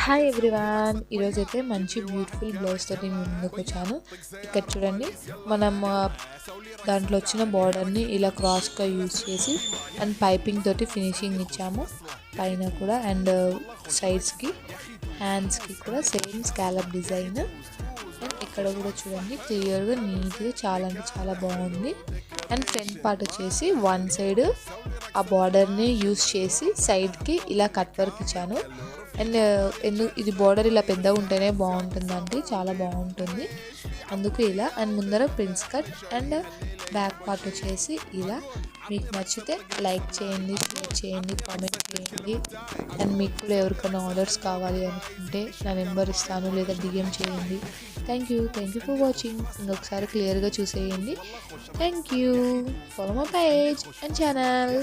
Hi everyone, ఈరోజైతే మంచి beautiful blouse తోటి మీ ముందుకు వచ్చాను. ఇక్కడ చూడండి, మనం దాంట్లో వచ్చిన బార్డర్ని ఇలా క్రాస్గా యూజ్ చేసి అండ్ పైపింగ్ తోటి ఫినిషింగ్ ఇచ్చాము. పైన కూడా అండ్ సైడ్స్కి హ్యాండ్స్కి కూడా సేమ్ స్కాలప్ డిజైన్. అండ్ ఇక్కడ కూడా చూడండి, క్లియర్గా నీట్గా చాలా అంటే చాలా బాగుంది. అండ్ ఫ్రంట్ పార్ట్ వచ్చేసి వన్ సైడ్ ఆ బార్డర్ని యూజ్ చేసి సైడ్కి ఇలా కట్ వర్క్ ఇచ్చాను. అండ్ ఇది బార్డర్ ఇలా పెద్దగా ఉంటేనే బాగుంటుందండి, చాలా బాగుంటుంది అందుకు ఇలా. అండ్ ముందర prince cut and back part వచ్చేసి ఇలా. మీకు నచ్చితే లైక్ చేయండి, షేర్ చేయండి, కామెంట్ చేయండి. అండ్ మీకు కూడా ఎవరికైనా ఆర్డర్స్ కావాలి అనుకుంటే నా నెంబర్ ఇస్తాను, లేదా డిఎం చేయండి. Thank you for watching. ఇంకొకసారి క్లియర్గా చూసేయండి. Thank you. Follow my page and channel.